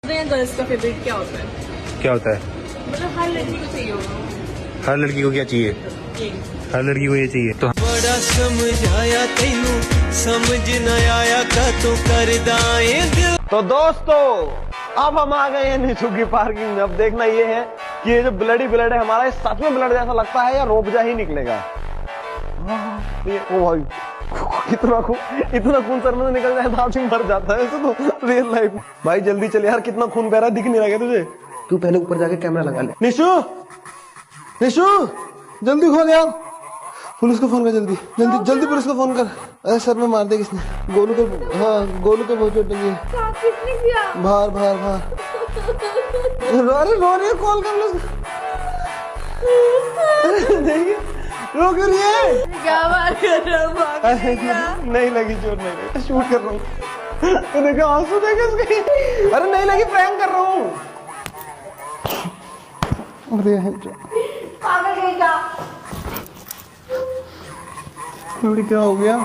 Girls का favourite क्या होता है? क्या होता है? मतलब हर लड़की को चाहिए होगा। हर लड़की को क्या चाहिए? हर लड़की को ये चाहिए। तो बड़ा समझाया तेनू समझ न आया का तो कर दाए दिल। तो दोस्तों अब हम आ गए हैं निशु की पार्किंग में। अब देखना ये है कि ये जो ब्लड है हमारा, ये सच में ब्लड जैसा लगता है या रोबजा ही निकलेगा। ओ भाई इतना खून सर में निकल जाए तो मर जाता है ऐसे तो रियल लाइफ। भाई जल्दी चल यार, कितना खून बह रहा है, दिख नहीं रहा क्या तुझे? तू पहले ऊपर जाके कैमरा लगा ले। निशु जल्दी खोल यार, पुलिस को फोन कर, जल्दी पुलिस को फोन कर। अरे सर में मार दे किसने? गोलू के बहुत चोट लगी है। बाहर अरे रो रही है, कॉल कर लो। अरे देखिए रो क्यों रही है? क्या बात कर रहा हूँ? नहीं लगी चोट, नहीं लगी, शूट कर रहा हूँ। तो देखो आंसू देखे उसके। अरे नहीं लगी, प्रैंक कर रहा हूँ। अरे क्या हो गया?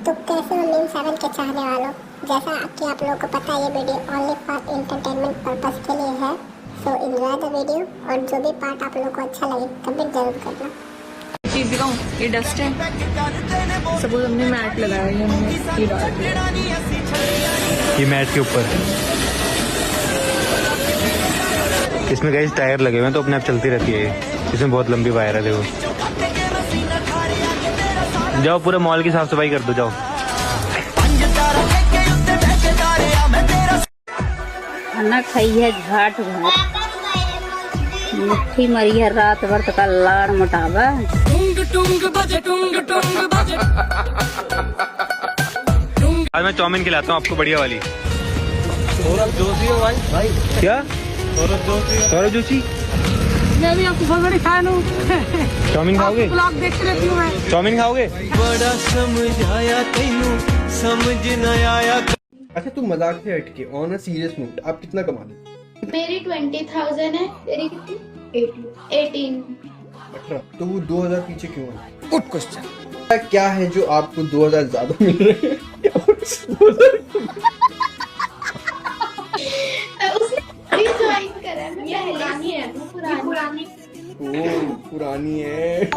तो कैसे हो मीम7 के चाहने वालों, जैसा कि आप लोगों को पता है ये video only for entertainment purpose के लिए है। सो एंजॉय द वीडियो और जो भी पार्ट आप लोगों को अच्छा लगे कमेंट जरूर करना। चीज दिखाऊं, ये डस्ट है। सपोज हमने मैट लगाया है, हमने ये डाल दिया। ये मैट के ऊपर इसमें गाइस टायर लगे हुए हैं तो अपने आप चलती रहती है। इसमें बहुत लंबी वायर है, देखो। जाओ पूरा मॉल की साफ सफाई कर दो, जाओ। खाना खाई है घाट घाट, मुट्ठी मरी है रात भर तक लाड़ मटावा। आज मैं चाउमीन खिलाता हूँ आपको, बढ़िया वाली। सौरभ जोशी हो भाई। क्या? सौरभ जोशी? मैं भी आपको बहुत बड़ी फैन हूँ। चाउमीन खाओगे? ब्लॉग देखते रहती हूँ मैं। चाउमीन खाओगे? बड़ा समझाया तेनू समझ न आया। अच्छा तू मजाक से हटके ऑन अ सीरियस नोट, आप कितना कमाते? मेरी 20,000 है, तेरी कितनी? 18। 18। तो वो 2000 पीछे क्यों है? Good question. क्या है जो आपको 2000 ज्यादा मिल रहे हैं? उसने ज्वाइन करा है, ये पुरानी है, पुरानी। ओ पुरानी है।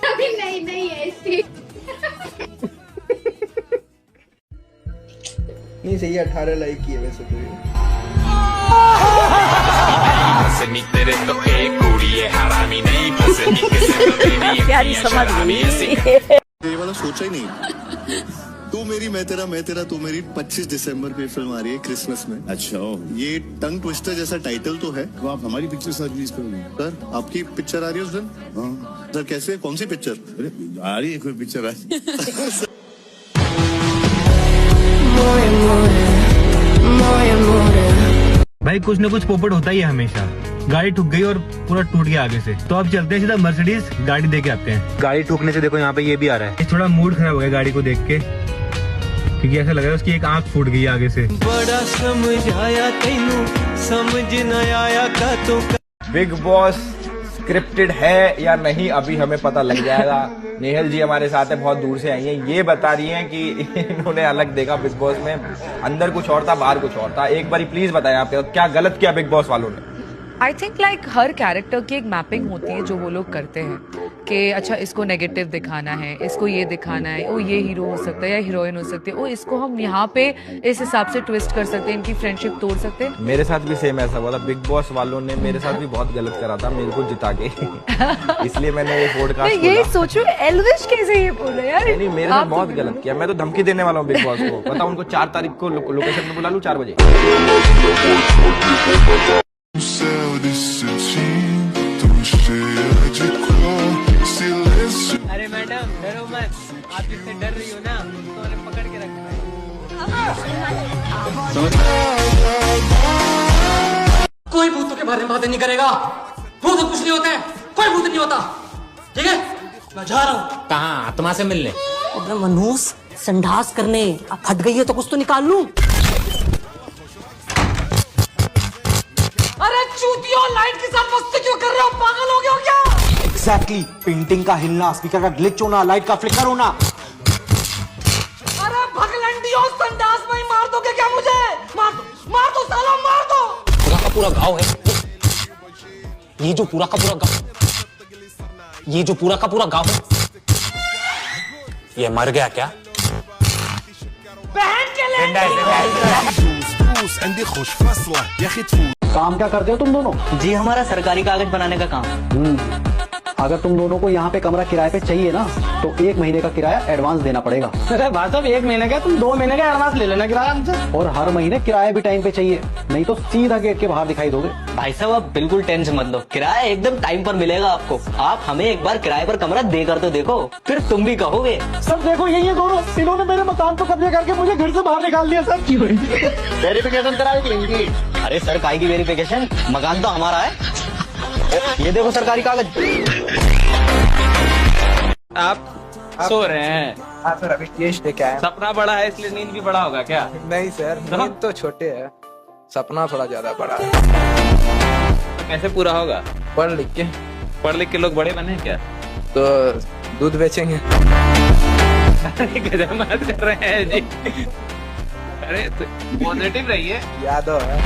अभी नहीं है इसकी। नहीं सही है, 18 लाइक की है वैसे तो ये। प्यारी समझ गई। ये वाला सोचा ही नहीं। तू मेरी मैं तेरा तू मेरी 25 दिसंबर पे फिल्म आ रही है क्रिसमस में। अच्छा ये टंग ट्विस्टर जैसा टाइटल तो है। तो आप हमारी पिक्चर साथ रिलीज करोगे? सर आपकी पिक्चर आ रही है उस दिन? हाँ। सर कैसे, कौन सी पिक्चर? आ रही है कोई पिक्चर आज? भाई कुछ न कुछ पोपट होता ही है हमेशा। गाड़ी ठुक गई और पूरा टूट गया आगे से, तो अब चलते हैं सीधा मर्सिडीज गाड़ी देके आते हैं। गाड़ी ठुकने से देखो यहाँ पे ये भी आ रहा है। थोड़ा मूड खराब हो गया गाड़ी को देख के, क्योंकि ऐसा लग रहा है उसकी एक आंख फूट गई आगे से। बड़ा समझाया तेनू समझ न आया का तो। बिग बॉस स्क्रिप्टेड है या नहीं अभी हमें पता लग जाएगा। नेहल जी हमारे साथ है, बहुत दूर से आई हैं। ये बता रही हैं कि इन्होंने अलग देखा बिग बॉस में, अंदर कुछ और था बाहर कुछ और था। एक बार प्लीज बताएं आप क्या गलत किया बिग बॉस वालों ने? I think like her character की एक मैपिंग होती है जो वो लोग करते हैं कि अच्छा इसको नेगेटिव दिखाना है, इसको ये दिखाना है, वो ये हीरो हो सकता है या हीरोइन हो सकती है, वो इसको हम यहाँ पे इस हिसाब से ट्विस्ट कर सकते हैं, इनकी फ्रेंडशिप तोड़ सकते हैं। मेरे साथ भी सेम ऐसा हुआ था। बिग बॉस वालों ने मेरे साथ भी बहुत गलत करा था, मेरे को जिता के। इसलिए मैंने ये पॉडकास्ट ये सोचो एल्विश कैसे ये बोले यार। नहीं मेरे साथ बहुत गलत किया। मैं तो धमकी देने वाला हूँ बिग बॉस को। पता उनको 4 तारीख को लोकेशन में बुला लूँ 4 बजे। अरे मैडम डरो मत, आप जिससे डर रही हो ना तो उन्हें पकड़ के रखना है। कोई भूतों के बारे में बातें नहीं करेगा। भूत कुछ नहीं होते, कोई भूत नहीं होता, ठीक है? मैं जा रहा हूँ। कहाँ? आत्मा से मिलने? मनहूस संडास करने। अब फट गई है तो कुछ तो निकाल लूं। अरे चूतियों, लाइट के साथ मस्ती क्यों कर रहे हो? पागल हो गए हो क्या? एग्जैक्टली पेंटिंग का हिलना, स्पीकर का ग्लिच होना, लाइट का फ्लिकर होना, क्या मुझे? मार दो साला, मार दो। पूरा का पूरा गाँव है, ये जो पूरा का पूरा गाँव, ये जो पूरा का पूरा गाँव है, ये मर गया क्या? काम क्या करते हो तुम दोनों? जी हमारा सरकारी कागज बनाने का काम। अगर तुम दोनों को यहाँ पे कमरा किराए पे चाहिए ना तो 1 महीने का किराया एडवांस देना पड़ेगा। अरे भाई साहब 1 महीने का, तुम 2 महीने का एडवांस ले लेना किराया हमसे। और हर महीने किराया भी टाइम पे चाहिए, नहीं तो सीधा गेट के बाहर दिखाई दोगे। भाई साहब आप बिल्कुल टेंशन मत लो, किराया एकदम टाइम पर मिलेगा आपको। आप हमें एक बार किराए पर कमरा देकर तो देखो, फिर तुम भी कहोगे। सब देखो यही है दोनों, इन्होंने मेरे मकान पर कब्जे करके मुझे घर से बाहर निकाल दिया सर। वेरिफिकेशन कराएगी। अरे सर काय की वेरिफिकेशन, मकान तो हमारा है। ये देखो सरकारी कागज। आप सो रहे हैं? हाँ सर, अभी टेस्ट लेके आए। सपना बड़ा है इसलिए नींद भी बड़ा होगा क्या? नहीं सर, नींद तो छोटे है, सपना थोड़ा ज्यादा बड़ा है। तो कैसे पूरा होगा? पढ़ लिख के लोग बड़े बने क्या? तो दूध बेचेंगे। गजब बात कर रहे हैं जी। अरे पॉजिटिव रहिए। यादव है।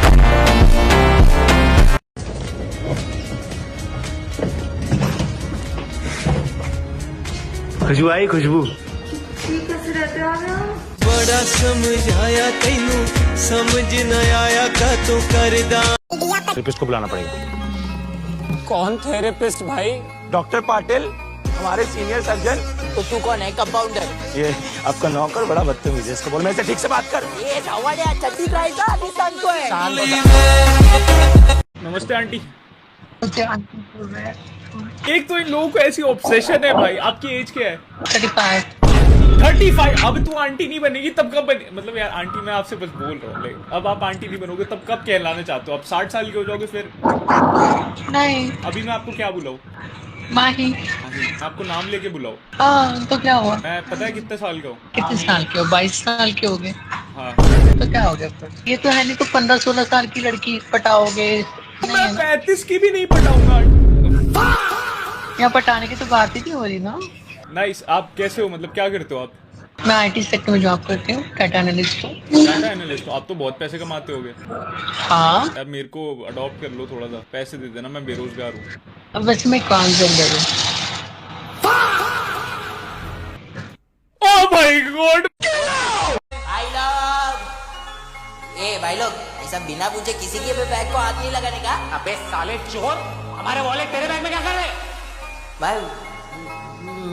खुशबू आई, खुशबू। कैसे रहते हो आप? बड़ा समझाया तेनू समझ न आया का तो करदा। थेरेपिस्ट को बुलाना पड़ेगा। कौन थेरेपिस्ट भाई? डॉक्टर पाटिल, हमारे सीनियर सर्जन। तो तू कौन है? कंपाउंडर? ये आपका नौकर बड़ा बदतमीज है, इसको बोल मेरे से ठीक से बात कर। ये झवड़िया चड्डी ड्राइवर निशान को है। नमस्ते आंटी। एक तो इन लोगों को ऐसी ऑब्सेशन है भाई। आपकी एज क्या है? 35। अब तू आंटी नहीं बनेगी तब कब बने? मतलब यार आंटी, मैं आपसे बस बोल रहा हूँ, अब आप आंटी नहीं बनोगे तब कब कहलाना चाहते हो? आप 60 साल के हो जाओगे फिर? नहीं। अभी मैं आपको क्या बुलाऊं? माही। आपको नाम लेके बुलाओ। हाँ तो क्या हुआ? मैं पता है कितने साल का हूँ? कितने साल के हो? 22 साल के हो गए। हाँ तो क्या हो गया? ये तो है नहीं तो 15-16 साल की लड़की पटाओगे? मैं 35 की भी नहीं पटाऊंगा। यहाँ पटाने की तो बात ही नहीं हो रही ना। नाइस। आप कैसे हो? मतलब क्या करते हो आप? मैं IT सेक्टर में जॉब करती हूँ, डाटा एनालिस्ट हूँ। डाटा एनालिस्ट हो? आप तो बहुत पैसे कमाते होगे। हाँ। यार मेरे को अडॉप्ट कर लो, थोड़ा सा पैसे दे देना, मैं बेरोजगार हूँ। अब वैसे मैं ट्रांसजेंडर हूँ। Oh my god. I love. ए भाई लोग, ऐसा बिना पूछे किसी के भी बैग को हाथ नहीं लगाने का। अबे साले चोर, हमारे वॉलेट तेरे बैग में क्या कर रहे? भाई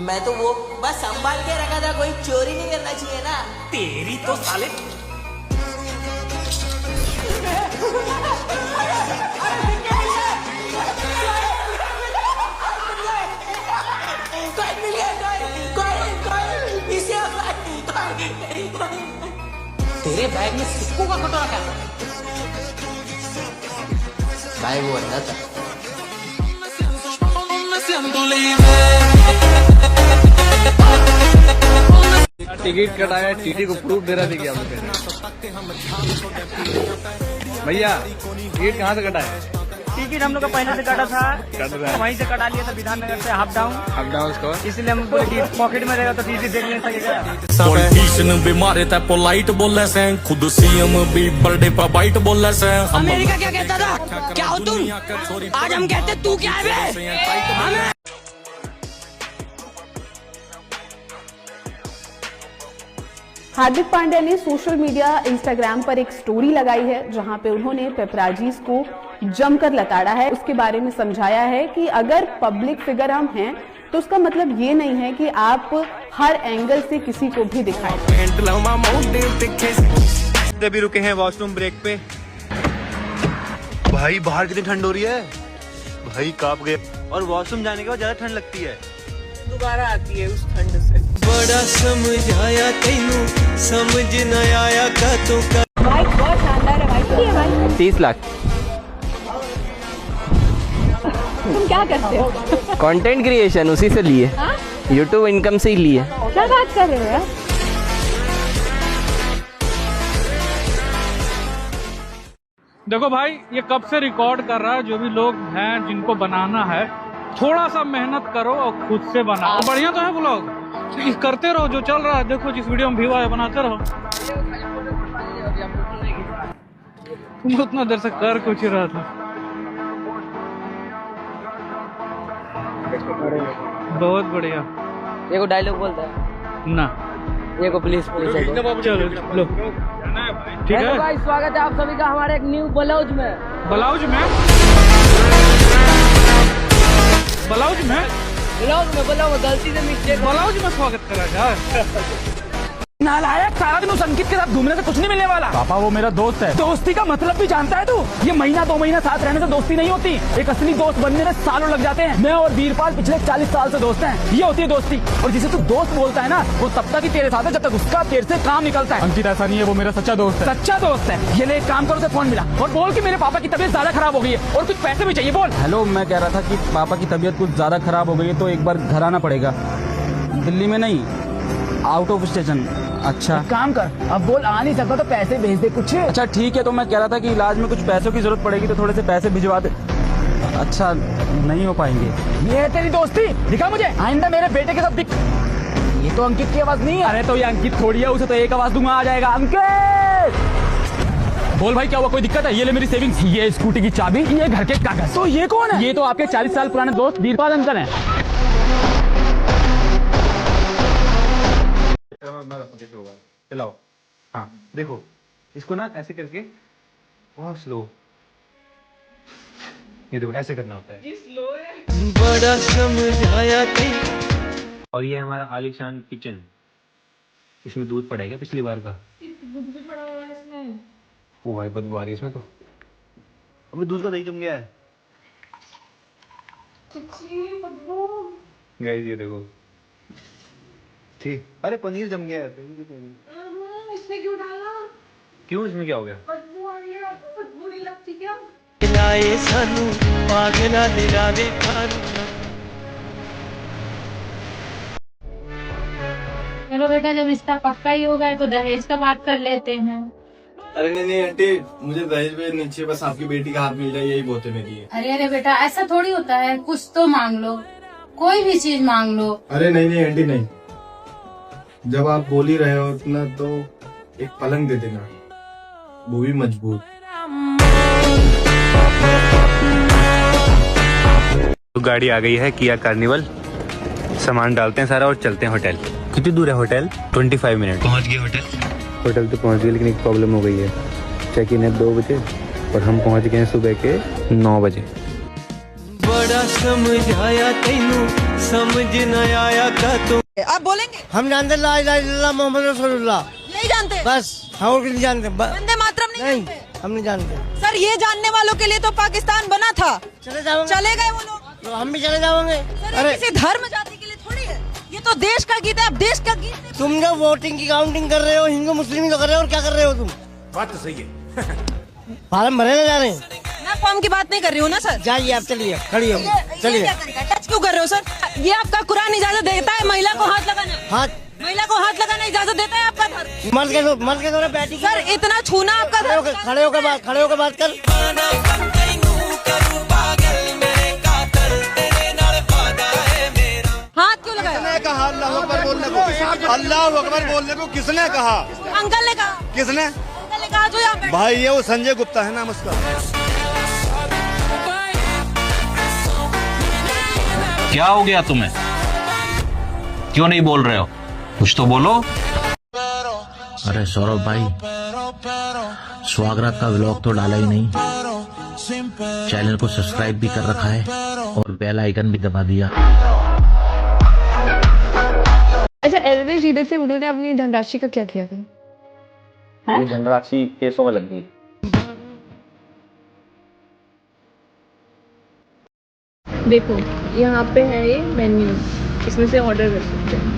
मैं तो वो बस संभाल के रखा था, कोई चोरी नहीं करना चाहिए ना। तेरी तो साले। तेरे बैग में सिक्कों का कटोरा क्या? भाई वो अंदर था। टिकट कटाया, टीटी को प्रूफ दे रहा था कि भैया टिकट कहाँ से कटाया? टिकट हम लोग का पहले से कटा था, वहीं से कटा लिया था, विधाननगर से हाफ डाउन उसको। इसलिए हम बोले कि पॉकेट में रहेगा तो टीटी देख नहीं सकेगा। पॉलिटिशियन भी मारे थे, पोलाइट बोले से, खुद CM भी बर्थडे पर बाइट बोले से। अमेरिका क्या कहता था? क्या हो तुम? आज हम कहते तू क्या है? हार्दिक पांड्या ने सोशल मीडिया इंस्टाग्राम पर एक स्टोरी लगाई है जहां पे उन्होंने पेपराजीज को जमकर लताड़ा है। उसके बारे में समझाया है कि अगर पब्लिक फिगर हम हैं तो उसका मतलब ये नहीं है कि आप हर एंगल से किसी को भी दिखाएं। अभी रुके हैं वॉशरूम ब्रेक पे। भाई बाहर कितनी ठंड हो रही है, भाई कांप गए। और वॉशरूम जाने के बाद ज्यादा ठंड लगती है, दोबारा आती है उस ठंड से। बड़ा समझाया तेनू समझ न आया का तो कर। बाइक बहुत शानदार है, बाइक है भाई। 30 लाख। तुम क्या करते हो? कंटेंट क्रिएशन, उसी से लिए। यूट्यूब इनकम से ही लिए। क्या बात कर रहे हो यार? देखो भाई, ये कब से रिकॉर्ड कर रहा है। जो भी लोग हैं जिनको बनाना है, थोड़ा सा मेहनत करो और खुद से बनाओ। बढ़िया तो है ब्लॉग, करते रहो जो चल रहा है। देखो जिस वीडियो में व्यू आए बनाते रहो। मैं उतना देर से कर कुछ ही रहा था। बहुत बढ़िया। ये को डायलॉग बोलता है ना, ये को प्लीज प्लीज चलो लो ठीक है भाई। स्वागत है आप सभी का हमारे एक न्यू ब्लाउज में। ब्लाउज में गलती से मिस्टेक। ब्लाउज में स्वागत करा जाए। नालायक, सारा दिन उस अंकित के साथ घूमने से कुछ नहीं मिलने वाला। पापा वो मेरा दोस्त है। दोस्ती का मतलब भी जानता है तू? ये महीना 2 महीना साथ रहने से दोस्ती नहीं होती। एक असली दोस्त बनने में सालों लग जाते हैं। मैं और वीरपाल पिछले 40 साल से दोस्त हैं। ये होती है दोस्ती। और जिसे तू दोस्त बोलता है ना, वो तब तक ही तेरे साथ है जब तक उसका तेरे से काम निकलता है। अंकित ऐसा नहीं है, वो मेरा सच्चा दोस्त है। सच्चा दोस्त है। ये ले एक काम करो, उसे फोन मिला और बोल कि मेरे पापा की तबीयत ज्यादा खराब हो गई है और कुछ पैसे भी चाहिए। बोल। हेलो, मैं कह रहा था कि पापा की तबीयत कुछ ज्यादा खराब हो गई है तो एक बार घर आना पड़ेगा। दिल्ली में नहीं, आउट ऑफ स्टेशन। अच्छा काम कर, अब बोल आ नहीं सकता तो पैसे भेज दे कुछ। अच्छा ठीक है, तो मैं कह रहा था कि इलाज में कुछ पैसों की जरूरत पड़ेगी तो थोड़े से पैसे भिजवा दे। अच्छा नहीं हो पाएंगे। ये है तेरी दोस्ती? दिखा मुझे आइंदा मेरे बेटे के साथ दिख। ये तो अंकित की आवाज नहीं है। अरे तो ये अंकित थोड़ी है, उसे तो एक आवाज दूंगा आ जाएगा। अंकित बोल भाई, क्या हुआ? कोई दिक्कत है? ये ले मेरी सेविंग्स, ये स्कूटी की चाबी, ये घर के कागज। तो ये कौन है? ये तो आपके 40 साल पुराने दोस्त वीरपाल अंकल है। चलाओ। हाँ देखो, इसको ना ऐसे करके बहुत स्लो, ये देखो ऐसे करना होता है। बड़ा समझाया और ये हमारा आलीशान किचन। इसमें दूध पड़ा है क्या पिछली बार का? दूध भी पड़ा हुआ है इसमें। ओ भाई बदबू आ रही है इसमें तो। अबे दूध का दही जम गया है। गाइस ये देखो, ठीक। अरे पनीर जम गया है। इसने क्यों डाला? क्यों, इसमें क्या हो गया? बदबू आ रही है, आपको बदबू नहीं लगती क्या? लाए सानू पागला दिलावे खानू। चलो बेटा, जब रिश्ता पक्का ही होगा तो दहेज का बात कर लेते हैं। अरे नहीं आंटी, मुझे दहेज पे नीचे बस आपकी बेटी का हाथ मिल जाए, यही बहुत है मेरी। अरे बेटा, ऐसा थोड़ी होता है। कुछ तो मांग लो, कोई भी चीज मांग लो। अरे नहीं आंटी नहीं, जब आप बोल ही रहे हो इतना तो एक पलंग दे देना, वो भी मजबूत। तो गाड़ी आ गई है किया कार्निवल। सामान डालते हैं सारा और चलते हैं होटल। कितनी दूर है होटल? 25 मिनट। पहुंच गए होटल तो पहुंच गए, लेकिन एक प्रॉब्लम हो गई है। चेक इन है 2 बजे और हम पहुंच गए हैं सुबह के 9 बजे। बड़ा समझाया तेनू समझ न आया का तो। आप बोलेंगे? हम जानते ला इलाहा इल्लल्लाह मोहम्मद रसूलुल्लाह, यही जानते? बस हम और नहीं जानते। वंदे मातरम नहीं जानते? हम नहीं जानते सर, ये जानने वालों के लिए तो पाकिस्तान बना था। चले गए वो लोग, तो हम भी चले जाएंगे। अरे किसी धर्म जाति के लिए थोड़ी है, ये तो देश का गीत है। आप देश का गीत तुम जो वोटिंग की काउंटिंग कर रहे हो, हिंदू मुस्लिम तो कर रहे हो, और क्या कर रहे हो तुम? बात तो सही है। फार्म भरे जा रहे हैं। मैं फॉर्म की बात नहीं कर रही हूँ ना सर। जाइए आप, चलिए खड़ी हो, चलिए। टच क्यों कर रहे हो सर? ये आपका कुरान इजाजत देता है महिला को हाथ लगाना? हाथ महिला को हाथ लगाना इजाजत देता है आपका धर्म? मर्द के दो बैठी। सर इतना छूना आपका धर्म? खड़े होकर बात कर। हाथ क्यों लगाया? किसने कहा अल्लाह अकबर बोलने को? अल्लाह अकबर बोलने को किसने कहा? अंकल ने कहा। किसने? अंकल ने कहा जो यहाँ पे। भाई ये वो संजय गुप्ता है नाम उसका। क्या हो गया तुम्हें? क्यों नहीं बोल रहे हो? कुछ तो बोलो। अरे सौरभ भाई, स्वागत का व्लॉग तो डाला ही नहीं, चैनल को सब्सक्राइब भी कर रखा है और बेल आइकन भी दबा दिया। अच्छा, एलवे सीधे से उन्होंने अपनी धनराशि का क्या किया था? ये धनराशि केसों में लग गई। देखो यहाँ पे है ये मेन्यू, इसमें से ऑर्डर कर सकते हैं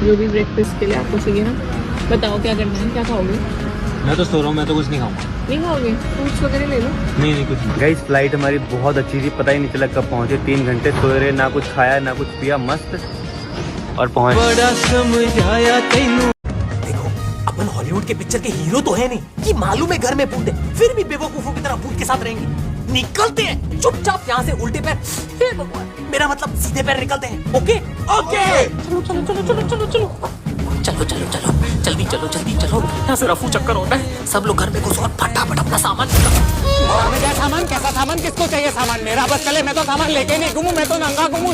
जो भी ब्रेकफास्ट के लिए आपको चाहिए ना। बताओ क्या करना है, क्या खाओगे? मैं तो सो रहा हूँ, मैं तो कुछ नहीं खाऊंगा। नहीं खाओगे? फ्रूट्स वगैरह ले लो। नहीं कुछ नहीं। गाइस फ्लाइट हमारी बहुत अच्छी थी, पता ही नहीं चला कब पहुंचे। 3 घंटे सोए रहे, ना कुछ खाया ना कुछ पिया, मस्त और पहुंच। बड़ा समझाया तेनू। देखो, अपन हॉलीवुड के पिक्चर के हीरो तो है नहीं कि मालूम है घर में भूत है, फिर भी बेवकूफों की तरह भूत के साथ रहेंगे। निकलते हैं चुपचाप यहाँ से, उल्टे पैर। हे भगवान, मेरा मतलब सीधे पैर निकलते हैं। ओके ओके, चलो चलो चलो चलो चलो चलो। चलो चलो चलो जल्दी चलो यहाँ से रफू चक्कर होता है। सब लोग घर में घुसो और फटाफट अपना सामान क्या सामान, कैसा सामान, किसको चाहिए सामान? मेरा बस चले, मैं तो सामान लेके नहीं घूमूं, मैं तो नंगा घूमूं।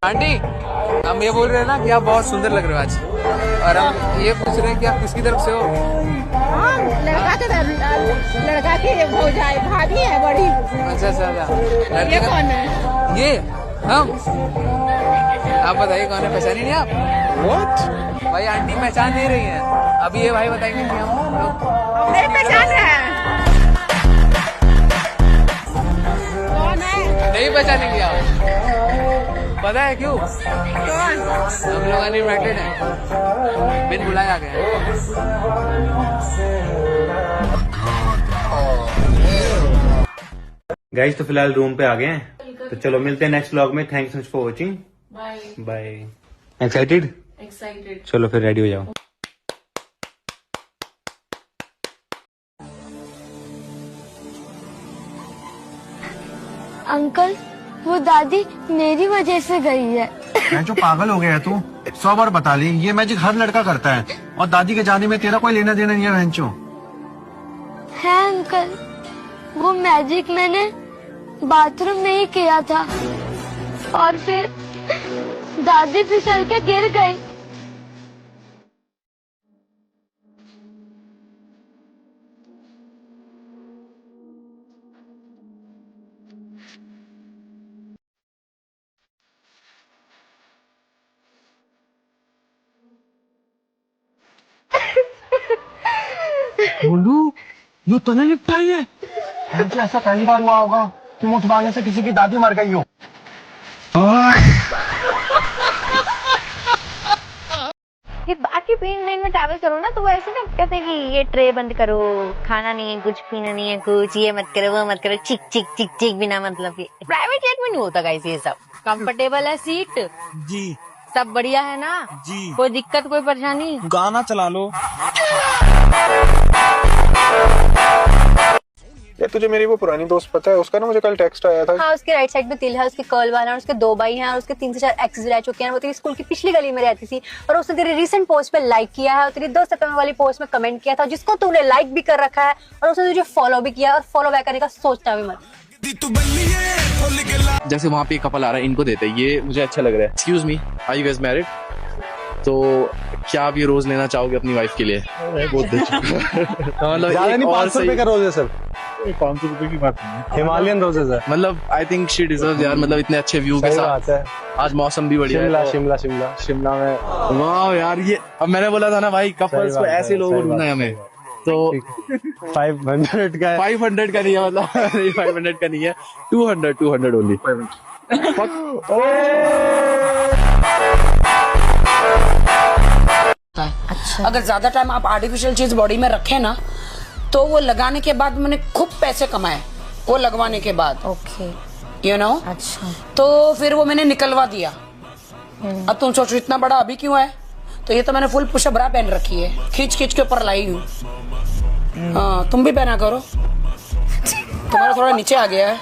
आंटी, हम ये बोल रहे हैं ना कि आप बहुत सुंदर लग रहे हो आज, और हम ये पूछ रहे हैं कि आप किसकी तरफ से हो? लड़का की भौजाई भाभी है बड़ी। अच्छा अच्छा, ये कौन है? ये हम। आप बताइए कौन है, पहचानी नहीं आप? What? भाई आंटी पहचान नहीं रही है, अभी ये भाई बताएंगे कि हम नहीं पहचान रहे हैं। कौन है? नहीं पहचानेंगे आप, पता है क्यों? हम लोग अनइनवाइटेड हैं, बिन बुलाए आ गए हैं। गाइस तो फिलहाल रूम पे आ गए हैं, तो चलो मिलते हैं नेक्स्ट व्लॉग में। Thanks so much for watching. Bye bye. Excited? चलो फिर रेडी हो जाओ। अंकल, वो दादी मेरी वजह से गई है। मैं जो पागल हो गया है तू, 100 बार बता ली, ये मैजिक हर लड़का करता है, और दादी के जाने में तेरा कोई लेना देना नहीं है बहनचों। है अंकल, वो मैजिक मैंने बाथरूम में ही किया था और फिर दादी फिसल के गिर गई। बोलू, ये तो नहीं लिखता है। ऐसा पहली बार हुआ होगा कि मुठ मांगने से किसी की दादी मर गई हो। ये बाकी पेन में ट्रैवल करो ना, तो वो ऐसे ना कहते हैं कि ये ट्रे बंद करो, खाना नहीं है, कुछ पीना नहीं है, कुछ ये मत करो, वो मत करो, चिक चिक चिक चिक बिना मतलब के। प्राइवेट जेट में नहीं होता गाइस ये सब। कंफर्टेबल है सीट जी, सब बढ़िया है ना जी, कोई दिक्कत कोई परेशानी? गाना चला लो। ये तुझे मेरी वो पुरानी दोस्त पता है, उसका ना मुझे कल टेक्स्ट आया था। हाँ, उसके राइट साइड में तिल है, उसके कर्ल वाला, और उसके 2 भाई हैं, और उसके 3 से 4 एक्सेस रह चुके हैं। वो तेरी स्कूल की पिछली गली में रहती थी, और उसने तेरी रीसेंट पोस्ट पे लाइक किया है, और तेरी 2 सितंबर वाली पोस्ट में कमेंट किया था, जिसको तूने लाइक भी कर रखा है, और उसने तुझे फॉलो भी किया, और फॉलो बैक करने का सोचना भी मत। जैसे वहाँ पे एक कपल आ रहा है, इनको देते हैं, ये मुझे अच्छा लग रहा है। Excuse me, are you guys married? तो क्या आप ये रोज लेना चाहोगे अपनी वाइफ के लिए? बहुत मतलब 500 रुपए का रोज है सर। 500 रुपए की बात नहीं, हिमालयन रोजेज है। मतलब आई थिंक शी डिजर्व यार, मतलब इतने अच्छे व्यू के साथ। आज मौसम भी बढ़िया है। शिमला में वाह यार, ये अब मैंने बोला था ना भाई, कपल्स को ऐसे लोग ढूंढना है हमें। तो 500 का 500 का नहीं है, मतलब 500 का नहीं है, 200 ओनली। अच्छा। अगर ज्यादा टाइम आप आर्टिफिशियल चीज बॉडी में रखें ना, तो वो लगाने के बाद मैंने खूब पैसे कमाए वो लगवाने के बाद। Okay, you know. अच्छा, तो फिर वो मैंने निकलवा दिया। अब तुम सोचो इतना बड़ा अभी क्यों है? तो ये तो मैंने फुल पुशअप ब्रा पहन रखी है, खींच खींच के ऊपर लाई हूँ। हाँ, तुम भी पहना करो, तुम्हारा थोड़ा नीचे आ गया है।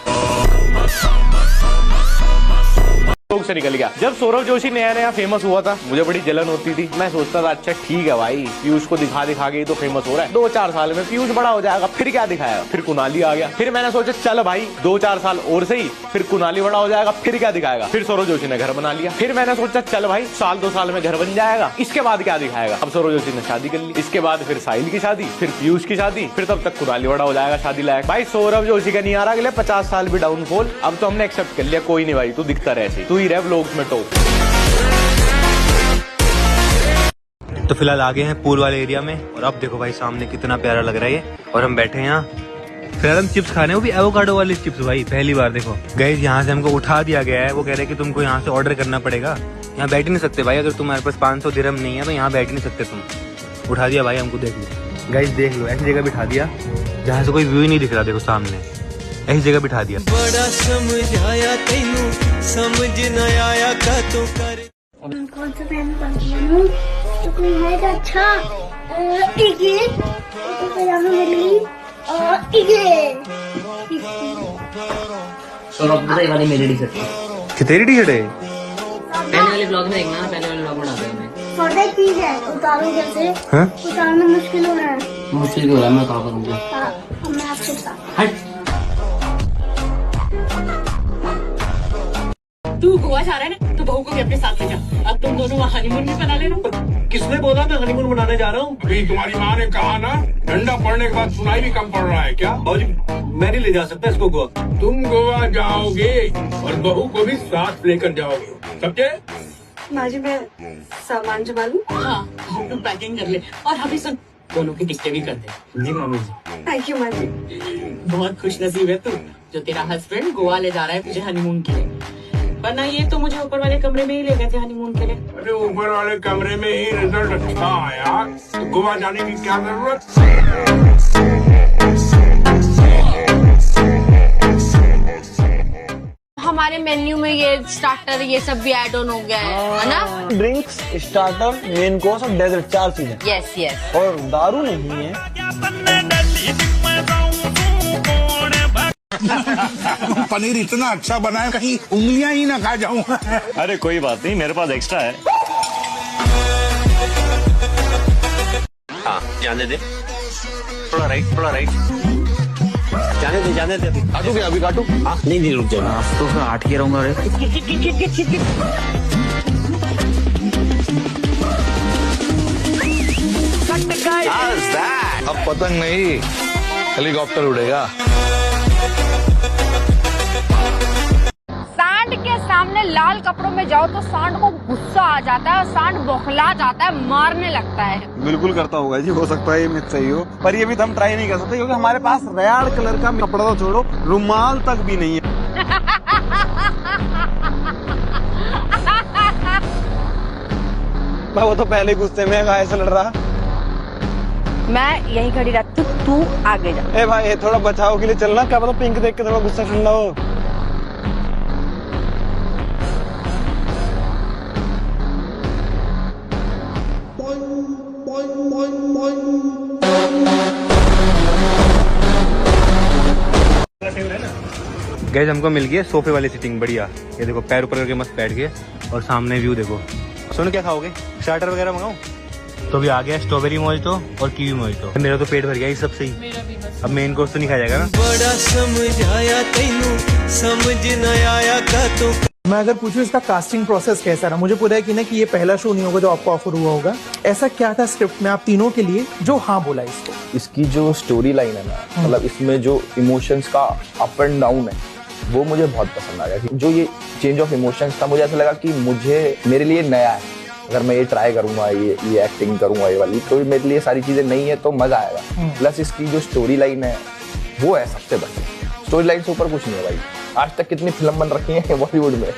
से निकल गया। जब सौरभ जोशी नया नया फेमस हुआ था, मुझे बड़ी जलन होती थी। मैं सोचता था अच्छा ठीक है भाई, पीयूष को दिखा दिखा के तो फेमस हो रहा है, 2-4 साल में पीयूष बड़ा हो जाएगा, फिर क्या दिखाएगा? फिर कुणाली आ गया। फिर मैंने सोचा चल भाई 2-4 साल और सही, फिर कुणाली बड़ा हो जाएगा, फिर क्या दिखाएगा? फिर सौरभ जोशी ने घर बना लिया। फिर मैंने सोचा चल भाई 1-2 साल में घर बन जाएगा, इसके बाद क्या दिखाएगा? अब सौरभ जोशी ने शादी कर ली, इसके बाद फिर साहिल की शादी, फिर पीयूष की शादी, फिर तब तक कुणाली बड़ा हो जाएगा शादी लायक। भाई सौरभ जोशी का नहीं आ रहा अगले 50 साल भी डाउनफॉल। अब तो हमने एक्सेप्ट कर लिया, कोई नहीं भाई, तू दिखता रहे, तू ही रह व्लॉग्स में टॉप। तो फिलहाल आ गए हैं पूल वाले एरिया में, और अब देखो भाई सामने कितना प्यारा लग रहा है ये, और हम बैठे हैं यहाँ। फिलहाल हम चिप्स खा रहे हैं, वो भी एवोकाडो वाले चिप्स भाई, पहली बार देखो। गाइस यहाँ से हमको उठा दिया गया है, वो कह रहे हैं कि तुमको यहाँ से ऑर्डर करना पड़ेगा, यहाँ बैठ ही नहीं सकते भाई। अगर तुम्हारे पास 500 दिरहम नहीं है तो यहाँ बैठ नहीं सकते तुम। उठा दिया भाई हमको, देख लो गाइस, देख लो ऐसी जगह बिठा दिया जहाँ से कोई व्यू ही नहीं दिख रहा, देखो सामने ऐसी जगह बिठा दिया। बड़ा समझाया तेनू समझ न आया का तो कर। कौन सा पेन पसंद है? तो कोई है अच्छा, एक ये पजामा मिली। ये वाली मेरी टी शर्ट कि तेरी टी शर्ट है? पहले वाले ब्लॉग में देखना, पहले वाले ब्लॉग में डाल देना। पर्दा चीज है, उतारूं कैसे? हाँ? उतारना मुश्किल हो रहा है। मुश्किल क्यों हो रहा है, मैं कहाँ करूँगा? हाँ, अब मैं आपसे बता। हट। तू गोवा जा रहा है ना, तो बहू को भी अपने साथ ले जा। अब तुम दोनों वहाँ हनीमून भी बना लेना। किसने बोला मैं हनीमून मनाने जा रहा हूँ? अभी तुम्हारी माँ ने कहा ना, ठंडा पड़ने के बाद सुनाई भी कम पड़ रहा है क्या? बाबूजी मैं नहीं ले जा सकता इसको गोवा। तुम गोवा जाओगे और बहू को भी साथ लेकर जाओगे, समझे? माँ जी मैं सामान जमा लूँ? हाँ, हम लोग पैकिंग कर ले और अभी सुन दोनों की टिकटें भी कर दे। जी मम्मी जी। थैंक यू माँ जी। बहुत खुश नसीब है तू जो तेरा हस्बैंड गोवा ले जा रहा है तुझे हनीमून के लिए, वरना ये तो मुझे ऊपर वाले कमरे में ही ले गए थे हनीमून के लिए। अरे ऊपर वाले कमरे में ही रिजल्ट अच्छा आया, तो गोवा जाने की क्या जरूरत? हमारे मेन्यू में ये स्टार्टर ये सब भी ऐड ऑन हो गया है ना? ड्रिंक्स, स्टार्टर, मेन कोर्स और डेजर्ट 4 चीजें। Yes yes. और दारू नहीं है। पनीर इतना अच्छा बना है कहीं उंगलियां ही ना खा जाऊं। अरे कोई बात नहीं, मेरे पास एक्स्ट्रा है। हाँ जाने दे, थोड़ा राइट थोड़ा राइट, जाने दे अभी। काटू क्या अभी काटू? हाँ नहीं रुक जाओ, तो फिर 8 ही रहूंगा। अब पतंग नहीं हेलीकॉप्टर उड़ेगा। सांड के सामने लाल कपड़ों में जाओ तो सांड को गुस्सा आ जाता है और सांड बौखला जाता है, मारने लगता है। बिल्कुल करता होगा जी, हो सकता है ये मिथ सही हो, पर ये भी हम ट्राई नहीं कर सकते क्योंकि हमारे पास रेड कलर का कपड़ा तो छोड़ो रुमाल तक भी नहीं है। वो तो पहले गुस्से में ऐसे लड़ रहा। मैं यहीं खड़ी रहती हूँ, तू आगे जा। ए भाई थोड़ा बचाव के लिए चलना, क्या पता पिंक देख के थोड़ा गुस्सा ठंडा हो। गैस हमको मिल गई सोफे वाली सीटिंग बढ़िया। ये देखो पैर ऊपर करके मस्त बैठ गए और सामने व्यू देखो। सुनो क्या खाओगे? स्टार्टर वगैरह मंगाओ? तो भी आ गया स्ट्रॉबेरी मोहितो और कीवी मोहितो। मेरा तो पेट भर गया इस सब से ही। अब मेन कोर्स तो नहीं खाया जाएगा ना। बड़ा समझाया तेनू समझ न आया का तू। मैं अगर पूछूं इसका कास्टिंग प्रोसेस कैसा रहा, मुझे पूरा यकीन है कि ये पहला शो नहीं होगा जो आपको ऑफर हुआ होगा। ऐसा क्या था स्क्रिप्ट में आप तीनों के लिए जो हाँ बोला इसको? इसकी जो स्टोरी लाइन है ना, मतलब इसमें जो इमोशंस का अप एंड डाउन है वो मुझे बहुत पसंद आ गया। जो ये चेंज ऑफ इमोशंस था, मुझे ऐसा लगा कि मेरे लिए नया है। अगर मैं ये ट्राई करूंगा, ये एक्टिंग करूंगा ये वाली, तो मेरे लिए सारी चीजें नई है तो मजा आएगा। प्लस इसकी जो स्टोरी लाइन है वो है सबसे बढ़िया। स्टोरी लाइन से ऊपर कुछ नहीं है भाई। आज तक कितनी फिल्म बन रखी है बॉलीवुड में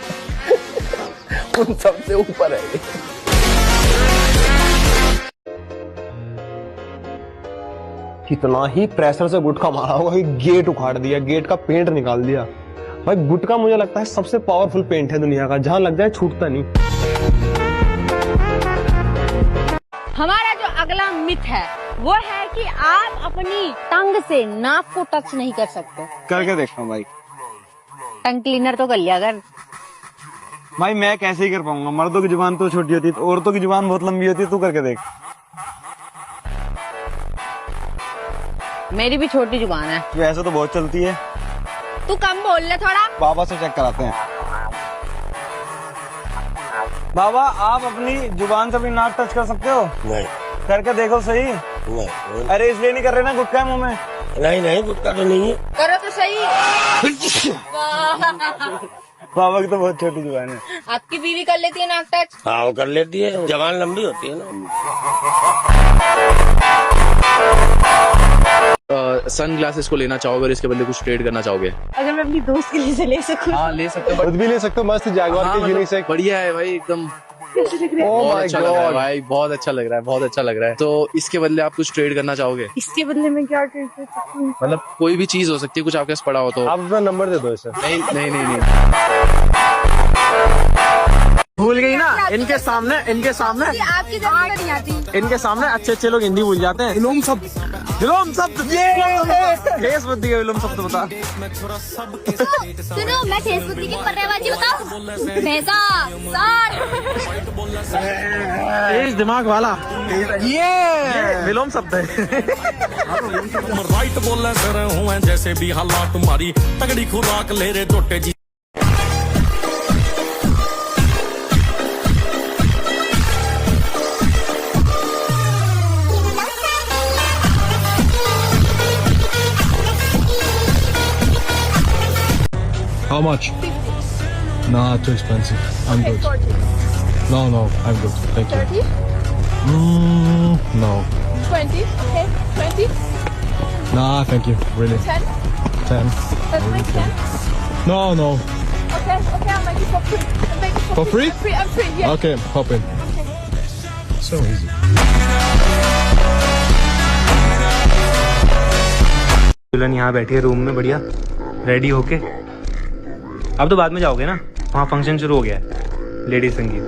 उन सबसे ऊपर है। कितना ही प्रेशर से गुटखा मारा होगा कि गेट उखाड़ दिया, गेट का पेंट निकाल दिया। भाई गुटखा मुझे लगता है सबसे पावरफुल पेंट है दुनिया का, जहां लग जाए छूटता नहीं। हमारा जो अगला मिथ है वो है कि आप अपनी टंग से नाक को टच नहीं कर सकते। करके देखता हूँ भाई। टंग क्लीनर तो कर लिया अगर। भाई मैं कैसे ही कर पाऊंगा, मर्दों की जुबान तो छोटी होती है, औरतों की जुबान बहुत लंबी होती है। तू करके देख। मेरी भी छोटी जुबान है। वैसे तो बहुत चलती है। तू कम बोल ले थोड़ा। बाबा से चेक कराते हैं। बाबा आप अपनी जुबान से अपनी नाक टच कर सकते हो? नहीं। करके देखो सही। नहीं। अरे इसलिए नहीं कर रहे ना, गुटखा है मुंह में। नहीं गुटखा तो नहीं है। करो तो सही। बाबा की तो बहुत छोटी जुबान है। आपकी बीवी कर लेती है नाक टच? हाँ वो कर लेती है, जबान लंबी होती है ना। सन ग्लासेस को लेना चाहोगे और इसके बदले कुछ ट्रेड करना चाहोगे? अगर मैं अपनी दोस्त के लिए से ले सकूं? हाँ ले सकते हो, खुद भी ले सकते हो। मस्त जैगवार के यूनिसेक बढ़िया है भाई एकदम। बहुत अच्छा लग रहा है भाई, बहुत अच्छा लग रहा है, बहुत अच्छा लग रहा है। तो इसके बदले आप कुछ ट्रेड करना चाहोगे? इसके बदले में क्या ट्रेड कर सकती हूँ? मतलब कोई भी चीज हो सकती है, कुछ आपके पास पड़ा हो तो। आप अपना नंबर दे दो इसे। नहीं। भूल गई ना, इनके सामने आपकी जरूरत नहीं आती। इनके सामने अच्छे लोग हिंदी भूल जाते हैं। विलोम शब्द फेस बुद्धि का विलोम शब्द बता। सुनो, मैं फेस बुद्धि की पर्यायवाची बताऊं? भैंसा, सार। तेज दिमाग वाला, ये विलोम शब्द है। राइट बोलने से हूँ जैसे भी हालात तुम्हारी तगड़ी खुराक ले रे टोटे जी। How much? Nah, too expensive. I'm good. No, I'm good. Thank you. 30? No. 20? Okay, 20? Nah, thank you. Really. 10? 10. Let's make 10? No. Okay, I'll make it for free. I'll make it For free? I'm free, yeah. Okay, hop in. So easy. दुल्हन यहाँ बैठी है room में बढ़िया ready होके। अब तो बाद में जाओगे ना, वहाँ फंक्शन शुरू हो गया है लेडीज संगीत।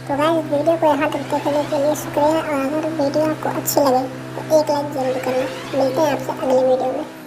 तो गाइस वीडियो को यहाँ तक देखने के लिए शुक्रिया, और अगर वीडियो आपको अच्छी लगे तो एक लाइक जरूर करना। मिलते हैं आपसे अगले वीडियो में।